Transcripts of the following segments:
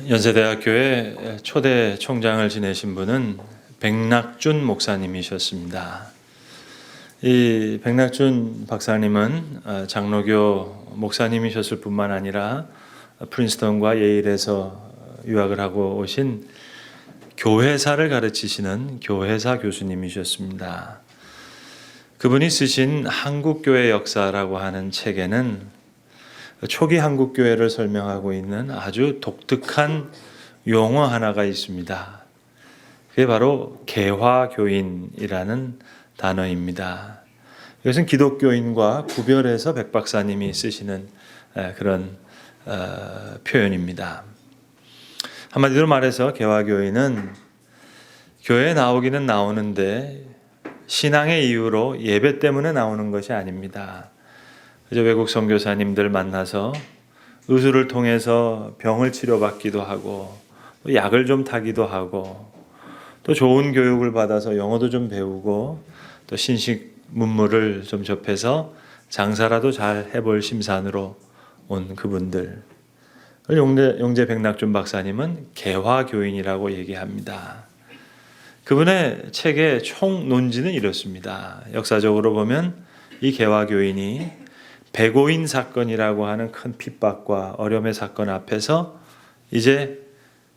연세대학교의 초대 총장을 지내신 분은 백낙준 목사님이셨습니다. 이 백낙준 박사님은 장로교 목사님이셨을 뿐만 아니라 프린스턴과 예일에서 유학을 하고 오신 교회사를 가르치시는 교회사 교수님이셨습니다. 그분이 쓰신 한국교회 역사라고 하는 책에는 초기 한국교회를 설명하고 있는 아주 독특한 용어 하나가 있습니다. 그게 바로 개화교인이라는 단어입니다. 이것은 기독교인과 구별해서 백 박사님이 쓰시는 그런 표현입니다. 한마디로 말해서 개화교인은 교회에 나오기는 나오는데 신앙의 이유로 예배 때문에 나오는 것이 아닙니다. 그저 외국 선교사님들 만나서 의술을 통해서 병을 치료받기도 하고 또 약을 좀 타기도 하고 또 좋은 교육을 받아서 영어도 좀 배우고 또 신식 문물을 좀 접해서 장사라도 잘 해볼 심산으로 온 그분들. 용재 백낙준 박사님은 개화교인이라고 얘기합니다. 그분의 책의 총 논지는 이렇습니다. 역사적으로 보면 이 개화교인이 백오인 사건이라고 하는 큰 핍박과 어려움의 사건 앞에서 이제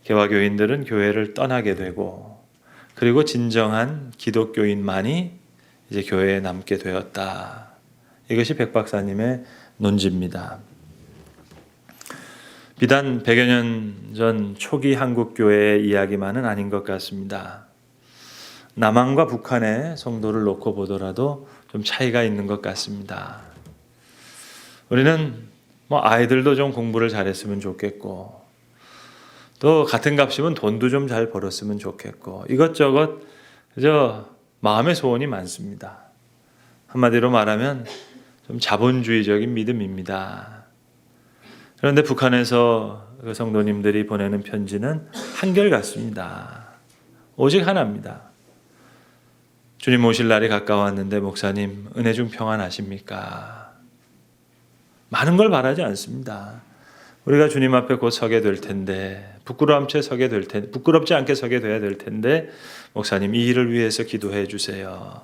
개화교인들은 교회를 떠나게 되고 그리고 진정한 기독교인만이 이제 교회에 남게 되었다. 이것이 백 박사님의 논지입니다. 비단 100여 년 전 초기 한국교회의 이야기만은 아닌 것 같습니다. 남한과 북한의 성도를 놓고 보더라도 좀 차이가 있는 것 같습니다. 우리는 아이들도 좀 공부를 잘했으면 좋겠고 또 같은 값이면 돈도 좀 잘 벌었으면 좋겠고 이것저것 그저 마음의 소원이 많습니다. 한마디로 말하면 좀 자본주의적인 믿음입니다. 그런데 북한에서 그 성도님들이 보내는 편지는 한결같습니다. 오직 하나입니다. 주님 오실 날이 가까웠는데 목사님 은혜 중 평안하십니까? 많은 걸 바라지 않습니다. 우리가 주님 앞에 곧 서게 될 텐데 부끄럽지 않게 서게 돼야 될 텐데 목사님 이 일을 위해서 기도해 주세요.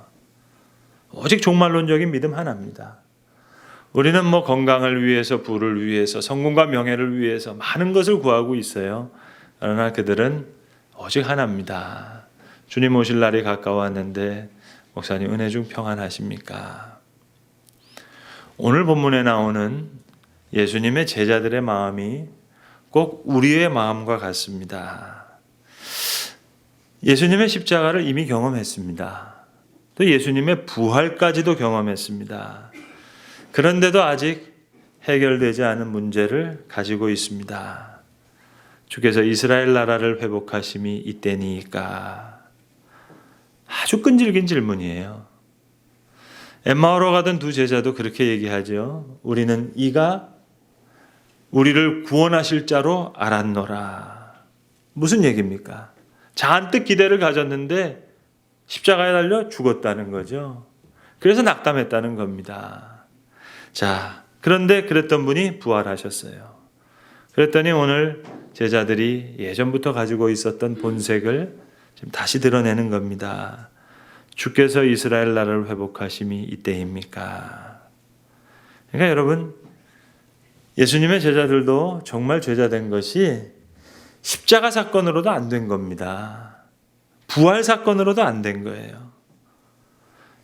오직 종말론적인 믿음 하나입니다. 우리는 건강을 위해서 부를 위해서 성공과 명예를 위해서 많은 것을 구하고 있어요. 그러나 그들은 오직 하나입니다. 주님 오실 날이 가까웠는데 목사님 은혜 중 평안하십니까? 오늘 본문에 나오는 예수님의 제자들의 마음이 꼭 우리의 마음과 같습니다. 예수님의 십자가를 이미 경험했습니다. 또 예수님의 부활까지도 경험했습니다. 그런데도 아직 해결되지 않은 문제를 가지고 있습니다. 주께서 이스라엘 나라를 회복하심이 이때니까. 아주 끈질긴 질문이에요. 엠마오로 가던 두 제자도 그렇게 얘기하죠. 우리는 이가 우리를 구원하실 자로 알았노라. 무슨 얘기입니까? 잔뜩 기대를 가졌는데 십자가에 달려 죽었다는 거죠. 그래서 낙담했다는 겁니다. 자, 그런데 그랬던 분이 부활하셨어요. 그랬더니 오늘 제자들이 예전부터 가지고 있었던 본색을 지금 다시 드러내는 겁니다. 주께서 이스라엘 나라를 회복하심이 이때입니까? 그러니까 여러분, 예수님의 제자들도 정말 제자된 것이 십자가 사건으로도 안 된 겁니다. 부활 사건으로도 안 된 거예요.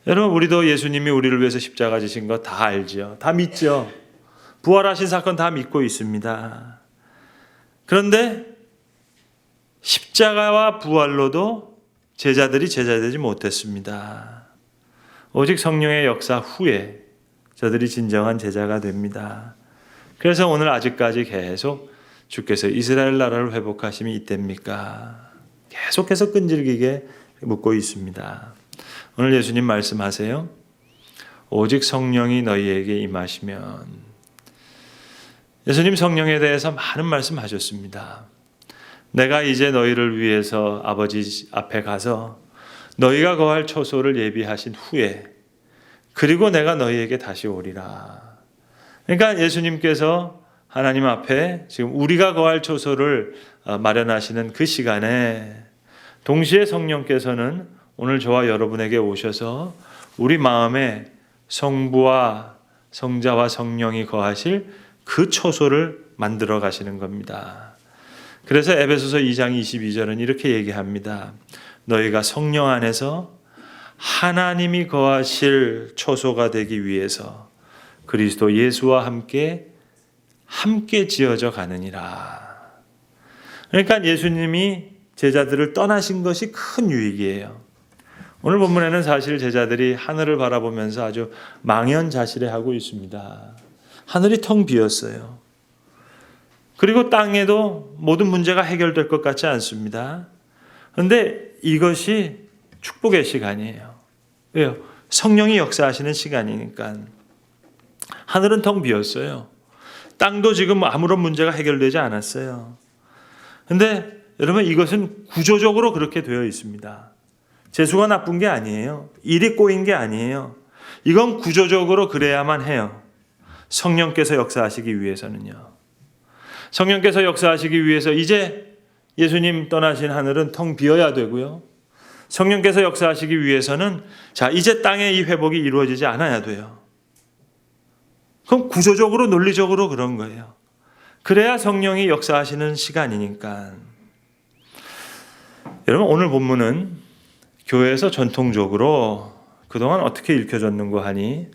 여러분, 우리도 예수님이 우리를 위해서 십자가 지신 거 다 알죠. 다 믿죠. 부활하신 사건 다 믿고 있습니다. 그런데 십자가와 부활로도 제자들이 제자되지 못했습니다. 오직 성령의 역사 후에 저들이 진정한 제자가 됩니다. 그래서 오늘 아직까지 계속 주께서 이스라엘 나라를 회복하심이 이때입니까? 계속해서 끈질기게 묻고 있습니다. 오늘 예수님 말씀하세요. 오직 성령이 너희에게 임하시면. 예수님 성령에 대해서 많은 말씀하셨습니다. 내가 이제 너희를 위해서 아버지 앞에 가서 너희가 거할 처소를 예비하신 후에 그리고 내가 너희에게 다시 오리라. 그러니까 예수님께서 하나님 앞에 지금 우리가 거할 처소를 마련하시는 그 시간에 동시에 성령께서는 오늘 저와 여러분에게 오셔서 우리 마음에 성부와 성자와 성령이 거하실 그 초소를 만들어 가시는 겁니다. 그래서 에베소서 2장 22절은 이렇게 얘기합니다. 너희가 성령 안에서 하나님이 거하실 초소가 되기 위해서 그리스도 예수와 함께 지어져 가느니라. 그러니까 예수님이 제자들을 떠나신 것이 큰 유익이에요. 오늘 본문에는 사실 제자들이 하늘을 바라보면서 아주 망연자실해하고 있습니다. 하늘이 텅 비었어요. 그리고 땅에도 모든 문제가 해결될 것 같지 않습니다. 그런데 이것이 축복의 시간이에요. 왜요? 성령이 역사하시는 시간이니까. 하늘은 텅 비었어요. 땅도 지금 아무런 문제가 해결되지 않았어요. 그런데 여러분, 이것은 구조적으로 그렇게 되어 있습니다. 재수가 나쁜 게 아니에요. 일이 꼬인 게 아니에요. 이건 구조적으로 그래야만 해요. 성령께서 역사하시기 위해서는요. 성령께서 역사하시기 위해서 이제 예수님 떠나신 하늘은 텅 비어야 되고요. 성령께서 역사하시기 위해서는 이제 땅의 이 회복이 이루어지지 않아야 돼요. 그럼 구조적으로 논리적으로 그런 거예요. 그래야 성령이 역사하시는 시간이니까. 여러분, 오늘 본문은 교회에서 전통적으로 그동안 어떻게 읽혀졌는고 하니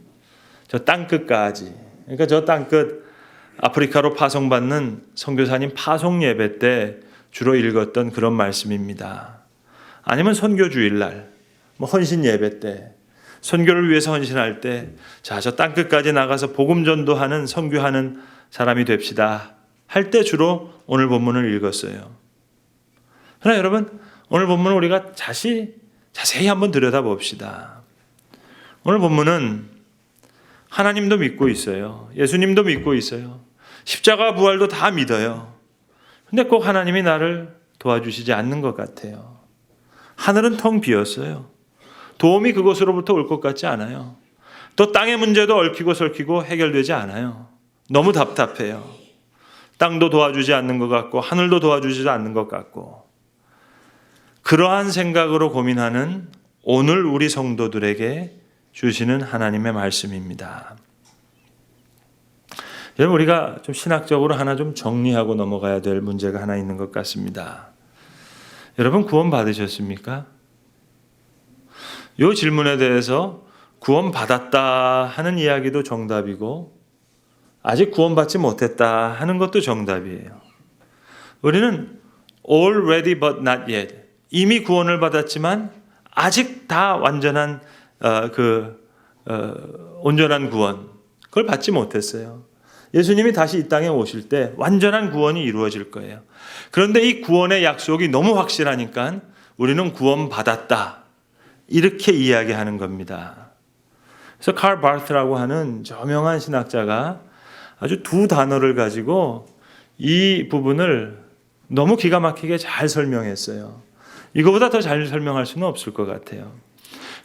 저 땅끝까지, 그러니까 저 땅끝 아프리카로 파송받는 선교사님 파송 예배 때 주로 읽었던 그런 말씀입니다. 아니면 선교 주일날, 헌신 예배 때, 선교를 위해서 헌신할 때, 저 땅끝까지 나가서 복음 전도하는 선교하는 사람이 됩시다 할 때 주로 오늘 본문을 읽었어요. 그러나 여러분, 오늘 본문을 우리가 자세히 한번 들여다봅시다. 오늘 본문은 하나님도 믿고 있어요. 예수님도 믿고 있어요. 십자가 부활도 다 믿어요. 근데 꼭 하나님이 나를 도와주시지 않는 것 같아요. 하늘은 텅 비었어요. 도움이 그곳으로부터 올 것 같지 않아요. 또 땅의 문제도 얽히고 설키고 해결되지 않아요. 너무 답답해요. 땅도 도와주지 않는 것 같고 하늘도 도와주지 않는 것 같고. 그러한 생각으로 고민하는 오늘 우리 성도들에게 주시는 하나님의 말씀입니다. 여러분, 우리가 좀 신학적으로 하나 좀 정리하고 넘어가야 될 문제가 하나 있는 것 같습니다. 여러분, 구원 받으셨습니까? 이 질문에 대해서 구원 받았다 하는 이야기도 정답이고 아직 구원받지 못했다 하는 것도 정답이에요. 우리는 already but not yet, 이미 구원을 받았지만 아직 다 완전한 온전한 구원, 그걸 받지 못했어요. 예수님이 다시 이 땅에 오실 때 완전한 구원이 이루어질 거예요. 그런데 이 구원의 약속이 너무 확실하니까 우리는 구원받았다, 이렇게 이야기하는 겁니다. 그래서 칼 바르트라고 하는 저명한 신학자가 아주 두 단어를 가지고 이 부분을 너무 기가 막히게 잘 설명했어요. 이거보다 더 잘 설명할 수는 없을 것 같아요.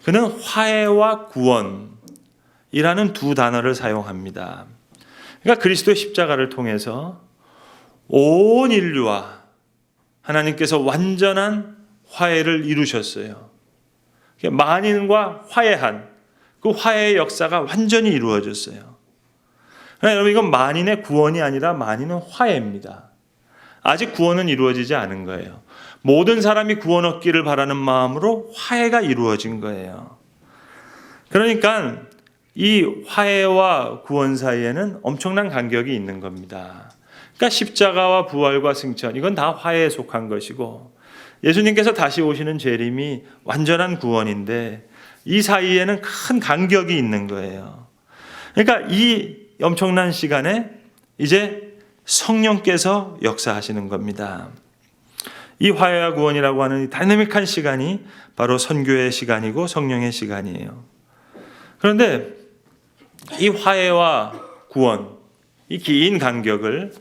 그는 화해와 구원이라는 두 단어를 사용합니다. 그러니까 그리스도의 십자가를 통해서 온 인류와 하나님께서 완전한 화해를 이루셨어요. 만인과 화해한 그 화해의 역사가 완전히 이루어졌어요. 그러나 여러분, 이건 만인의 구원이 아니라 만인은 화해입니다. 아직 구원은 이루어지지 않은 거예요. 모든 사람이 구원 얻기를 바라는 마음으로 화해가 이루어진 거예요. 그러니까 이 화해와 구원 사이에는 엄청난 간격이 있는 겁니다. 그러니까 십자가와 부활과 승천, 이건 다 화해에 속한 것이고 예수님께서 다시 오시는 재림이 완전한 구원인데 이 사이에는 큰 간격이 있는 거예요. 그러니까 이 엄청난 시간에 이제 성령께서 역사하시는 겁니다. 이 화해와 구원이라고 하는 이 다이내믹한 시간이 바로 선교의 시간이고 성령의 시간이에요. 그런데 이 화해와 구원, 이 긴 간격을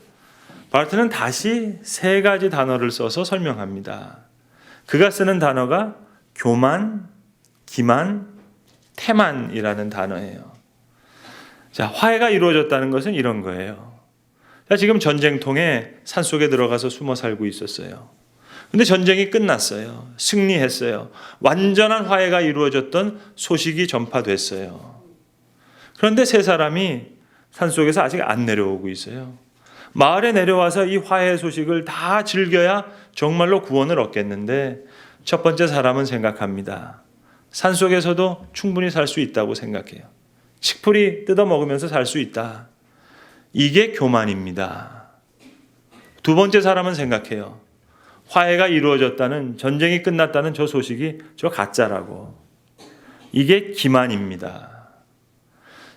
바르트는 다시 세 가지 단어를 써서 설명합니다. 그가 쓰는 단어가 교만, 기만, 태만이라는 단어예요. 자, 화해가 이루어졌다는 것은 이런 거예요. 지금 전쟁통에 산속에 들어가서 숨어 살고 있었어요. 근데 전쟁이 끝났어요. 승리했어요. 완전한 화해가 이루어졌던 소식이 전파됐어요. 그런데 세 사람이 산속에서 아직 안 내려오고 있어요. 마을에 내려와서 이 화해 소식을 다 즐겨야 정말로 구원을 얻겠는데 첫 번째 사람은 생각합니다. 산속에서도 충분히 살 수 있다고 생각해요. 칡뿌리 뜯어 먹으면서 살 수 있다. 이게 교만입니다. 두 번째 사람은 생각해요. 화해가 이루어졌다는, 전쟁이 끝났다는 저 소식이 저 가짜라고. 이게 기만입니다.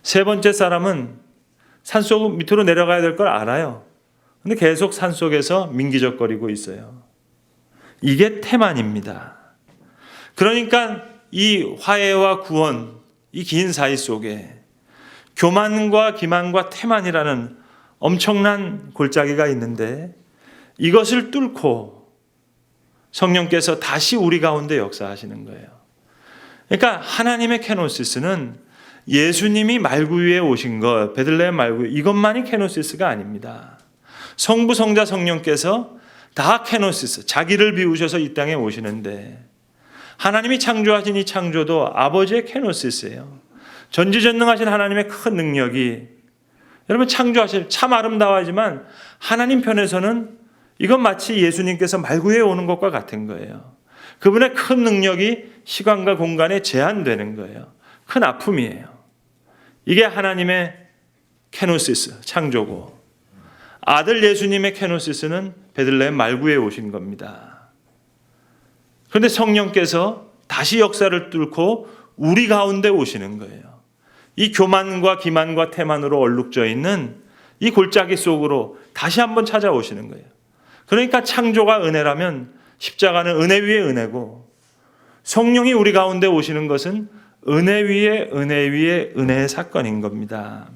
세 번째 사람은 산속 밑으로 내려가야 될 걸 알아요. 근데 계속 산속에서 민기적거리고 있어요. 이게 태만입니다. 그러니까 이 화해와 구원, 이 긴 사이 속에 교만과 기만과 태만이라는 엄청난 골짜기가 있는데 이것을 뚫고 성령께서 다시 우리 가운데 역사하시는 거예요. 그러니까 하나님의 케노시스는 예수님이 말구 위에 오신 것, 베들레헴 말구 이것만이 케노시스가 아닙니다. 성부, 성자, 성령께서 다 케노시스, 자기를 비우셔서 이 땅에 오시는데 하나님이 창조하신 이 창조도 아버지의 케노시스예요. 전지전능하신 하나님의 큰 능력이 여러분 창조하실 참 아름다워하지만 하나님 편에서는 이건 마치 예수님께서 말구에 오는 것과 같은 거예요. 그분의 큰 능력이 시간과 공간에 제한되는 거예요. 큰 아픔이에요. 이게 하나님의 케노시스, 창조고 아들 예수님의 케노시스는 베들레헴 말구에 오신 겁니다. 그런데 성령께서 다시 역사를 뚫고 우리 가운데 오시는 거예요. 이 교만과 기만과 태만으로 얼룩져 있는 이 골짜기 속으로 다시 한번 찾아오시는 거예요. 그러니까 창조가 은혜라면 십자가는 은혜 위에 은혜고 성령이 우리 가운데 오시는 것은 은혜 위에 은혜의 사건인 겁니다.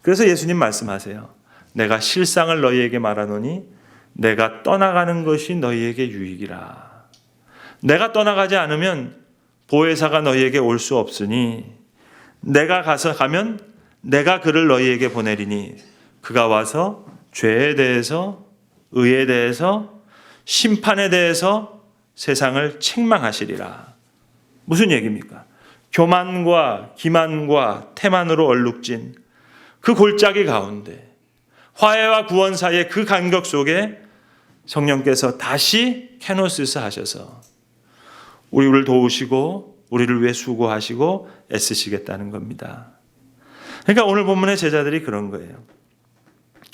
그래서 예수님 말씀하세요. 내가 실상을 너희에게 말하노니 내가 떠나가는 것이 너희에게 유익이라. 내가 떠나가지 않으면 보혜사가 너희에게 올 수 없으니 내가 가면 내가 그를 너희에게 보내리니 그가 와서 죄에 대해서 의에 대해서 심판에 대해서 세상을 책망하시리라. 무슨 얘기입니까? 교만과 기만과 태만으로 얼룩진 그 골짜기 가운데 화해와 구원 사이의 그 간격 속에 성령께서 다시 케노시스 하셔서 우리를 도우시고 우리를 위해 수고하시고 애쓰시겠다는 겁니다. 그러니까 오늘 본문의 제자들이 그런 거예요.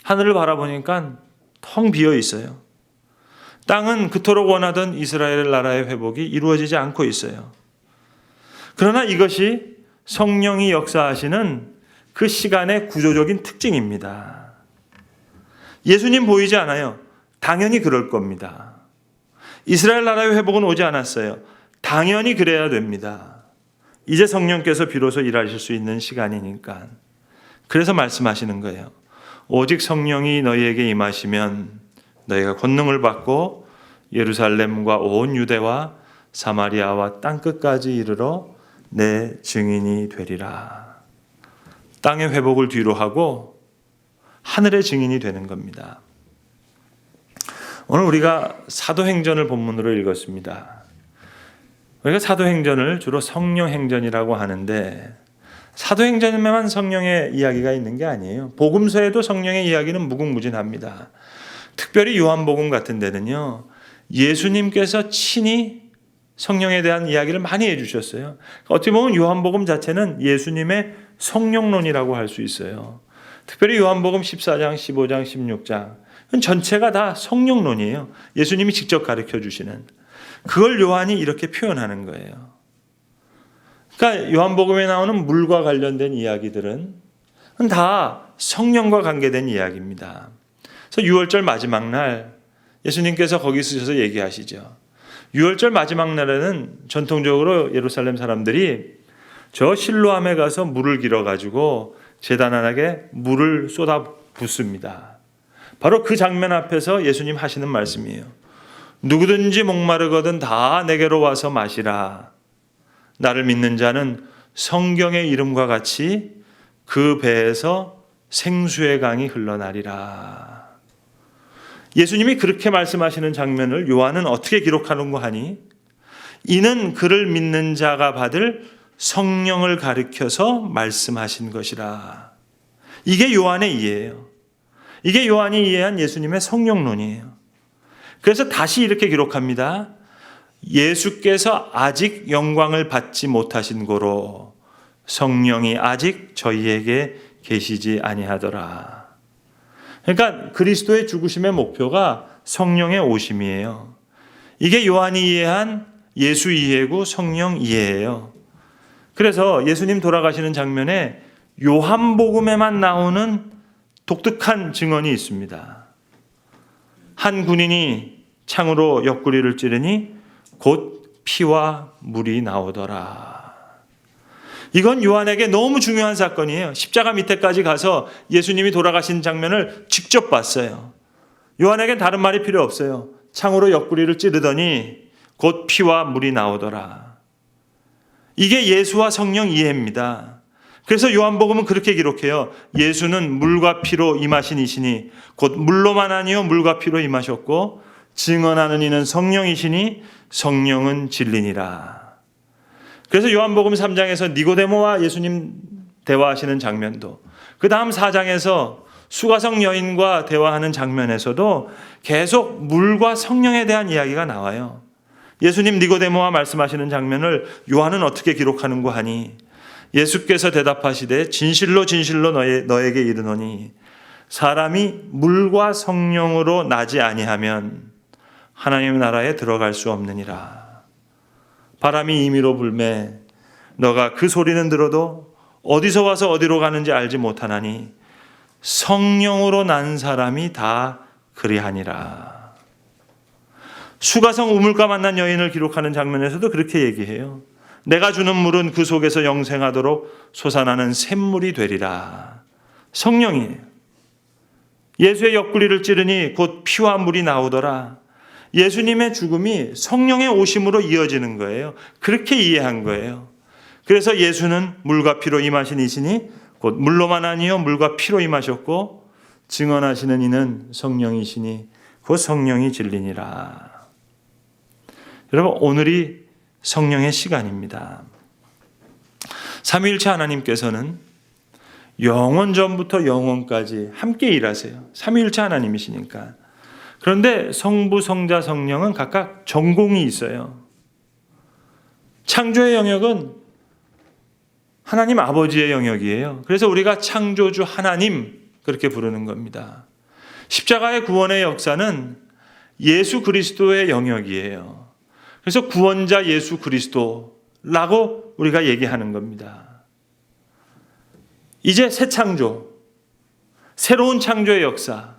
하늘을 바라보니까 텅 비어 있어요. 땅은 그토록 원하던 이스라엘 나라의 회복이 이루어지지 않고 있어요. 그러나 이것이 성령이 역사하시는 그 시간의 구조적인 특징입니다. 예수님 보이지 않아요. 당연히 그럴 겁니다. 이스라엘 나라의 회복은 오지 않았어요. 당연히 그래야 됩니다. 이제 성령께서 비로소 일하실 수 있는 시간이니까. 그래서 말씀하시는 거예요. 오직 성령이 너희에게 임하시면 너희가 권능을 받고 예루살렘과 온 유대와 사마리아와 땅끝까지 이르러 내 증인이 되리라. 땅의 회복을 뒤로 하고 하늘의 증인이 되는 겁니다. 오늘 우리가 사도행전을 본문으로 읽었습니다. 우리가 사도행전을 주로 성령행전이라고 하는데 사도행전에만 성령의 이야기가 있는 게 아니에요. 복음서에도 성령의 이야기는 무궁무진합니다. 특별히 요한복음 같은 데는요. 예수님께서 친히 성령에 대한 이야기를 많이 해주셨어요. 어떻게 보면 요한복음 자체는 예수님의 성령론이라고 할 수 있어요. 특별히 요한복음 14장, 15장, 16장 전체가 다 성령론이에요. 예수님이 직접 가르쳐 주시는. 그걸 요한이 이렇게 표현하는 거예요. 그러니까 요한복음에 나오는 물과 관련된 이야기들은 다 성령과 관계된 이야기입니다. 그래서 6월절 마지막 날 예수님께서 거기 있으셔서 얘기하시죠. 6월절 마지막 날에는 전통적으로 예루살렘 사람들이 저 실로암에 가서 물을 길어가지고 제단 안에 물을 쏟아 붓습니다. 바로 그 장면 앞에서 예수님 하시는 말씀이에요. 누구든지 목마르거든 다 내게로 와서 마시라. 나를 믿는 자는 성경의 이름과 같이 그 배에서 생수의 강이 흘러나리라. 예수님이 그렇게 말씀하시는 장면을 요한은 어떻게 기록하는고 하니, 이는 그를 믿는 자가 받을 성령을 가리켜서 말씀하신 것이라. 이게 요한의 이해예요. 이게 요한이 이해한 예수님의 성령론이에요. 그래서 다시 이렇게 기록합니다. 예수께서 아직 영광을 받지 못하신 고로 성령이 아직 저희에게 계시지 아니하더라. 그러니까 그리스도의 죽으심의 목표가 성령의 오심이에요. 이게 요한이 이해한 예수 이해고 성령 이해예요. 그래서 예수님 돌아가시는 장면에 요한복음에만 나오는 독특한 증언이 있습니다. 한 군인이 창으로 옆구리를 찌르니 곧 피와 물이 나오더라. 이건 요한에게 너무 중요한 사건이에요. 십자가 밑에까지 가서 예수님이 돌아가신 장면을 직접 봤어요. 요한에겐 다른 말이 필요 없어요. 창으로 옆구리를 찌르더니 곧 피와 물이 나오더라. 이게 예수와 성령 이해입니다. 그래서 요한복음은 그렇게 기록해요. 예수는 물과 피로 임하신 이시니 곧 물로만 아니요 물과 피로 임하셨고 증언하는 이는 성령이시니 성령은 진리니라. 그래서 요한복음 3장에서 니고데모와 예수님 대화하시는 장면도, 그 다음 4장에서 수가성 여인과 대화하는 장면에서도 계속 물과 성령에 대한 이야기가 나와요. 예수님 니고데모와 말씀하시는 장면을 요한은 어떻게 기록하는고 하니, 예수께서 대답하시되 진실로 진실로 너에게 이르노니 사람이 물과 성령으로 나지 아니하면 하나님 나라에 들어갈 수 없느니라. 바람이 임의로 불매 너가 그 소리는 들어도 어디서 와서 어디로 가는지 알지 못하나니 성령으로 난 사람이 다 그리하니라. 수가성 우물가 만난 여인을 기록하는 장면에서도 그렇게 얘기해요. 내가 주는 물은 그 속에서 영생하도록 솟아나는 샘물이 되리라. 성령이에요. 예수의 옆구리를 찌르니 곧 피와 물이 나오더라. 예수님의 죽음이 성령의 오심으로 이어지는 거예요. 그렇게 이해한 거예요. 그래서 예수는 물과 피로 임하신 이시니 곧 물로만 아니요 물과 피로 임하셨고 증언하시는 이는 성령이시니 곧 성령이 진리니라. 여러분, 오늘이 성령의 시간입니다. 삼위일체 하나님께서는 영원 전부터 영원까지 함께 일하세요. 삼위일체 하나님이시니까. 그런데 성부, 성자, 성령은 각각 전공이 있어요. 창조의 영역은 하나님 아버지의 영역이에요. 그래서 우리가 창조주 하나님 그렇게 부르는 겁니다. 십자가의 구원의 역사는 예수 그리스도의 영역이에요. 그래서 구원자 예수 그리스도라고 우리가 얘기하는 겁니다. 이제 새 창조, 새로운 창조의 역사,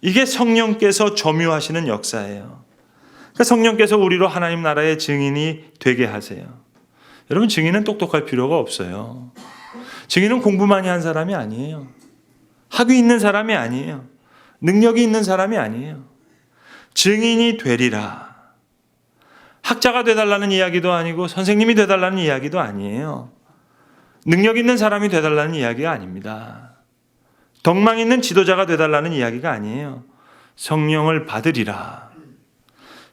이게 성령께서 점유하시는 역사예요. 그러니까 성령께서 우리로 하나님 나라의 증인이 되게 하세요. 여러분, 증인은 똑똑할 필요가 없어요. 증인은 공부 많이 한 사람이 아니에요. 학위 있는 사람이 아니에요. 능력이 있는 사람이 아니에요. 증인이 되리라. 학자가 되달라는 이야기도 아니고 선생님이 되달라는 이야기도 아니에요. 능력 있는 사람이 되달라는 이야기가 아닙니다. 덕망 있는 지도자가 되달라는 이야기가 아니에요. 성령을 받으리라.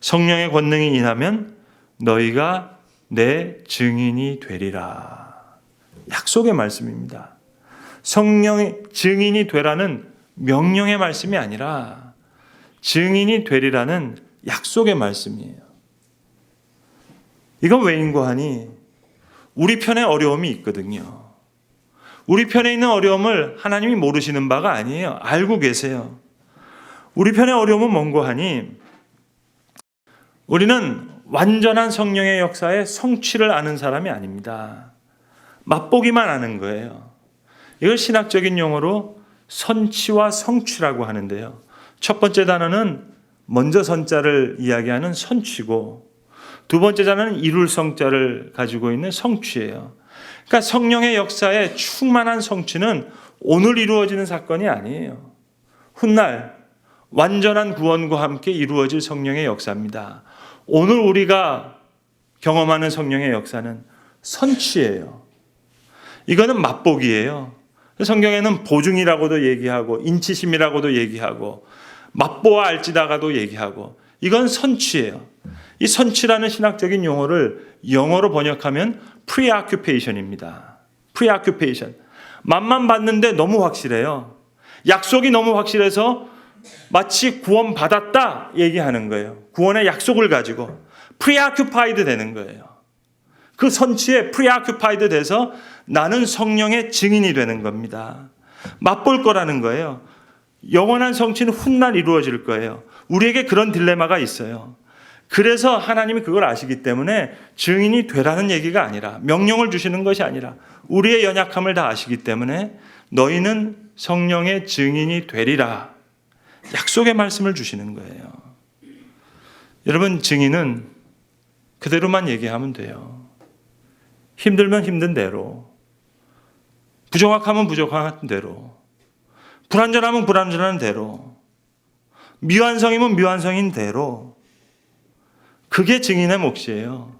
성령의 권능이 임하면 너희가 내 증인이 되리라. 약속의 말씀입니다. 성령의 증인이 되라는 명령의 말씀이 아니라 증인이 되리라는 약속의 말씀이에요. 이건 왜인고 하니 우리 편에 어려움이 있거든요. 우리 편에 있는 어려움을 하나님이 모르시는 바가 아니에요. 알고 계세요. 우리 편의 어려움은 뭔고 하니 우리는 완전한 성령의 역사의 성취를 아는 사람이 아닙니다. 맛보기만 아는 거예요. 이걸 신학적인 용어로 선취와 성취라고 하는데요. 첫 번째 단어는 먼저 선자를 이야기하는 선취고, 두 번째 단어는 이룰 성자를 가지고 있는 성취예요. 그러니까 성령의 역사의 충만한 성취는 오늘 이루어지는 사건이 아니에요. 훗날 완전한 구원과 함께 이루어질 성령의 역사입니다. 오늘 우리가 경험하는 성령의 역사는 선취예요. 이거는 맛보기예요. 성경에는 보증이라고도 얘기하고 인치심이라고도 얘기하고 맛보아 알지다가도 얘기하고 이건 선취예요. 이 선취라는 신학적인 용어를 영어로 번역하면 preoccupation입니다. preoccupation. 맘만 봤는데 너무 확실해요. 약속이 너무 확실해서 마치 구원받았다 얘기하는 거예요. 구원의 약속을 가지고 preoccupied 되는 거예요. 그 선취에 preoccupied 돼서 나는 성령의 증인이 되는 겁니다. 맛볼 거라는 거예요. 영원한 성취는 훗날 이루어질 거예요. 우리에게 그런 딜레마가 있어요. 그래서 하나님이 그걸 아시기 때문에 증인이 되라는 얘기가 아니라 명령을 주시는 것이 아니라 우리의 연약함을 다 아시기 때문에 너희는 성령의 증인이 되리라. 약속의 말씀을 주시는 거예요. 여러분, 증인은 그대로만 얘기하면 돼요. 힘들면 힘든 대로, 부정확하면 부정확한 대로, 불완전하면 불완전한 대로, 미완성이면 미완성인 대로. 그게 증인의 몫이에요.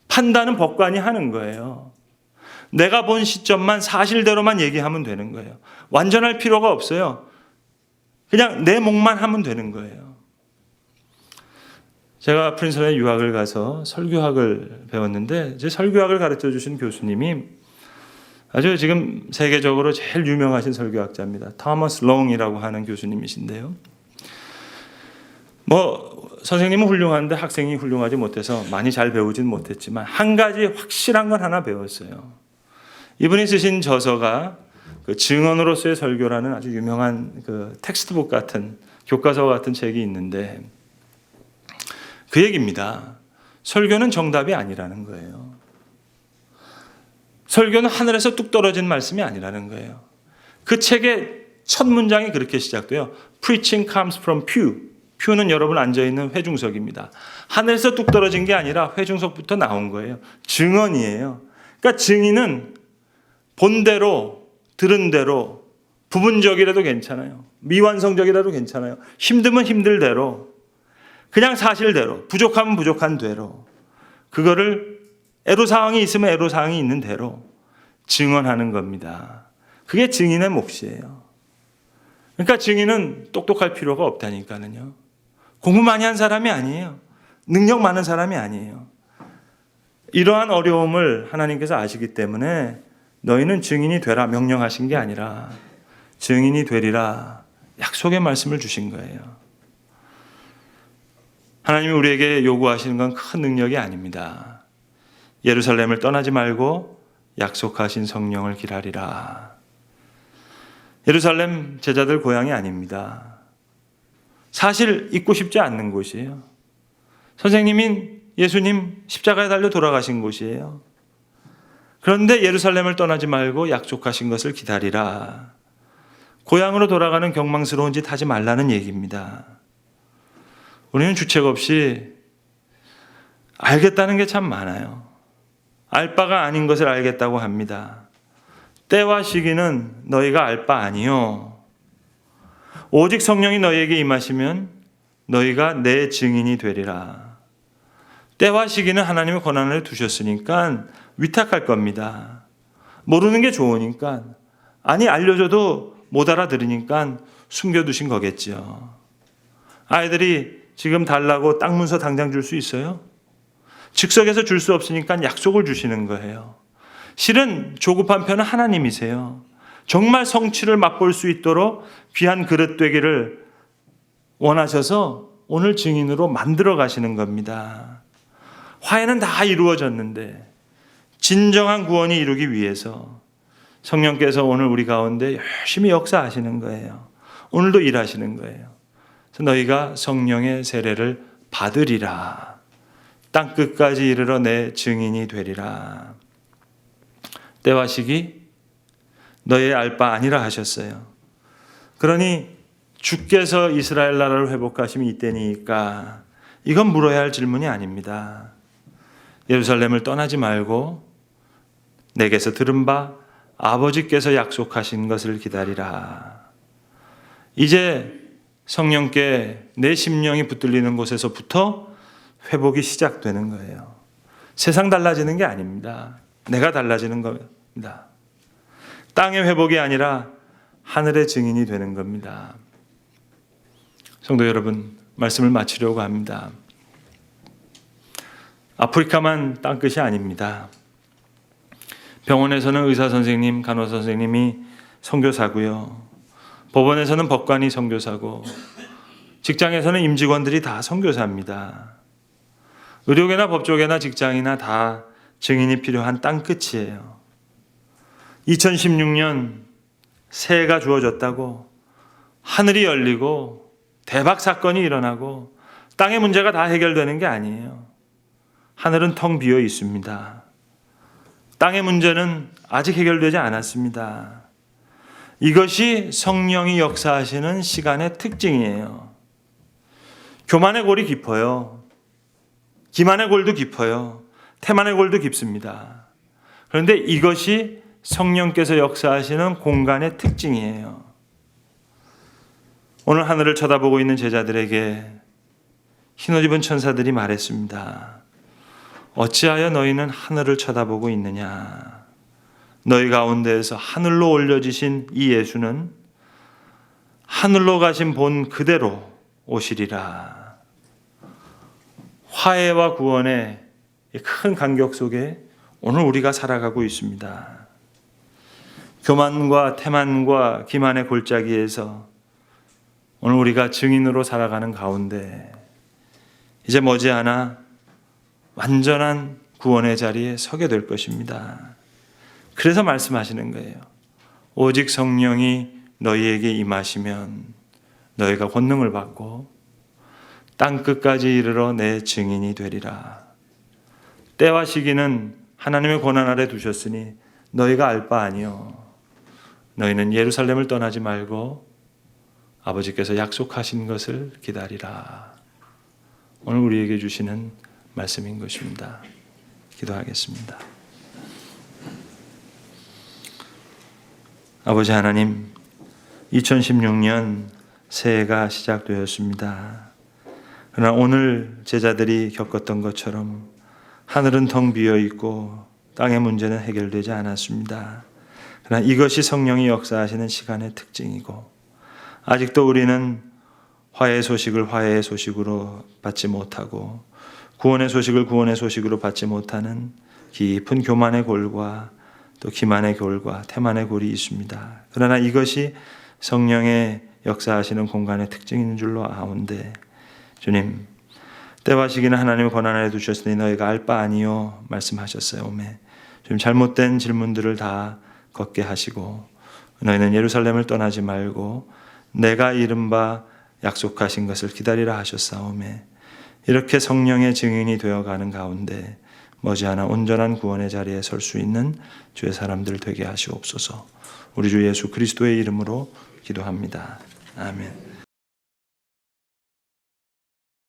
판단은 법관이 하는 거예요. 내가 본 시점만 사실대로만 얘기하면 되는 거예요. 완전할 필요가 없어요. 그냥 내 몫만 하면 되는 거예요. 제가 프린스턴에 유학을 가서 설교학을 배웠는데 제 설교학을 가르쳐 주신 교수님이 아주 지금 세계적으로 제일 유명하신 설교학자입니다. 토머스 롱이라고 하는 교수님이신데요. 선생님은 훌륭한데 학생이 훌륭하지 못해서 많이 잘 배우진 못했지만 한 가지 확실한 건 하나 배웠어요. 이분이 쓰신 저서가 그 증언으로서의 설교라는 아주 유명한 그 텍스트북 같은 교과서 같은 책이 있는데 그 얘기입니다. 설교는 정답이 아니라는 거예요. 설교는 하늘에서 뚝 떨어진 말씀이 아니라는 거예요. 그 책의 첫 문장이 그렇게 시작돼요. Preaching comes from pew. 퓨는 여러분 앉아있는 회중석입니다. 하늘에서 뚝 떨어진 게 아니라 회중석부터 나온 거예요. 증언이에요. 그러니까 증인은 본대로, 들은 대로, 부분적이라도 괜찮아요. 미완성적이라도 괜찮아요. 힘들면 힘들 대로, 그냥 사실대로, 부족하면 부족한 대로, 그거를 애로사항이 있으면 애로사항이 있는 대로 증언하는 겁니다. 그게 증인의 몫이에요. 그러니까 증인은 똑똑할 필요가 없다니까요. 공부 많이 한 사람이 아니에요. 능력 많은 사람이 아니에요. 이러한 어려움을 하나님께서 아시기 때문에 너희는 증인이 되라 명령하신 게 아니라 증인이 되리라 약속의 말씀을 주신 거예요. 하나님이 우리에게 요구하시는 건 큰 능력이 아닙니다. 예루살렘을 떠나지 말고 약속하신 성령을 기다리라. 예루살렘 제자들 고향이 아닙니다. 사실 잊고 싶지 않는 곳이에요. 선생님인 예수님 십자가에 달려 돌아가신 곳이에요. 그런데 예루살렘을 떠나지 말고 약속하신 것을 기다리라. 고향으로 돌아가는 경망스러운 짓 하지 말라는 얘기입니다. 우리는 주책 없이 알겠다는 게 참 많아요. 알 바가 아닌 것을 알겠다고 합니다. 때와 시기는 너희가 알 바 아니요. 오직 성령이 너희에게 임하시면 너희가 내 증인이 되리라. 때와 시기는 하나님의 권한을 두셨으니까 위탁할 겁니다. 모르는 게 좋으니까, 아니 알려줘도 못 알아들으니까 숨겨두신 거겠죠. 아이들이 지금 달라고 땅 문서 당장 줄 수 있어요? 즉석에서 줄 수 없으니까 약속을 주시는 거예요. 실은 조급한 편은 하나님이세요. 정말 성취를 맛볼 수 있도록 귀한 그릇 되기를 원하셔서 오늘 증인으로 만들어 가시는 겁니다. 화해는 다 이루어졌는데 진정한 구원이 이루기 위해서 성령께서 오늘 우리 가운데 열심히 역사하시는 거예요. 오늘도 일하시는 거예요. 그래서 너희가 성령의 세례를 받으리라. 땅끝까지 이르러 내 증인이 되리라. 때와 시기 너의 알 바 아니라 하셨어요. 그러니 주께서 이스라엘 나라를 회복하심이 이때니까 이건 물어야 할 질문이 아닙니다. 예루살렘을 떠나지 말고 내게서 들은 바 아버지께서 약속하신 것을 기다리라. 이제 성령께 내 심령이 붙들리는 곳에서부터 회복이 시작되는 거예요. 세상 달라지는 게 아닙니다. 내가 달라지는 겁니다. 땅의 회복이 아니라 하늘의 증인이 되는 겁니다. 성도 여러분, 말씀을 마치려고 합니다. 아프리카만 땅끝이 아닙니다. 병원에서는 의사 선생님, 간호사 선생님이 선교사고요. 법원에서는 법관이 선교사고, 직장에서는 임직원들이 다 선교사입니다. 의료계나 법조계나 직장이나 다 증인이 필요한 땅끝이에요. 2016년 새해가 주어졌다고 하늘이 열리고 대박 사건이 일어나고 땅의 문제가 다 해결되는 게 아니에요. 하늘은 텅 비어 있습니다. 땅의 문제는 아직 해결되지 않았습니다. 이것이 성령이 역사하시는 시간의 특징이에요. 교만의 골이 깊어요. 기만의 골도 깊어요. 태만의 골도 깊습니다. 그런데 이것이 성령께서 역사하시는 공간의 특징이에요. 오늘 하늘을 쳐다보고 있는 제자들에게 흰옷 입은 천사들이 말했습니다. 어찌하여 너희는 하늘을 쳐다보고 있느냐? 너희 가운데에서 하늘로 올려지신 이 예수는 하늘로 가신 본 그대로 오시리라. 화해와 구원의 큰 간격 속에 오늘 우리가 살아가고 있습니다. 교만과 태만과 기만의 골짜기에서 오늘 우리가 증인으로 살아가는 가운데 이제 머지않아 완전한 구원의 자리에 서게 될 것입니다. 그래서 말씀하시는 거예요. 오직 성령이 너희에게 임하시면 너희가 권능을 받고 땅끝까지 이르러 내 증인이 되리라. 때와 시기는 하나님의 권한 아래 두셨으니 너희가 알 바 아니요. 너희는 예루살렘을 떠나지 말고 아버지께서 약속하신 것을 기다리라. 오늘 우리에게 주시는 말씀인 것입니다. 기도하겠습니다. 아버지 하나님, 2016년 새해가 시작되었습니다. 그러나 오늘 제자들이 겪었던 것처럼 하늘은 텅 비어 있고 땅의 문제는 해결되지 않았습니다. 그러나 이것이 성령이 역사하시는 시간의 특징이고 아직도 우리는 화해의 소식을 화해의 소식으로 받지 못하고 구원의 소식을 구원의 소식으로 받지 못하는 깊은 교만의 골과 또 기만의 골과 태만의 골이 있습니다. 그러나 이것이 성령의 역사하시는 공간의 특징인 줄로 아온데 주님, 때와 시기는 하나님의 권한 아래 두셨으니 너희가 알 바 아니요 말씀하셨어요. 오매 주님, 잘못된 질문들을 다 걷게 하시고 너희는 예루살렘을 떠나지 말고 내가 이른바 약속하신 것을 기다리라 하셨사오매 이렇게 성령의 증인이 되어가는 가운데 머지않아 온전한 구원의 자리에 설 수 있는 주의 사람들 되게 하시옵소서. 우리 주 예수 그리스도의 이름으로 기도합니다. 아멘.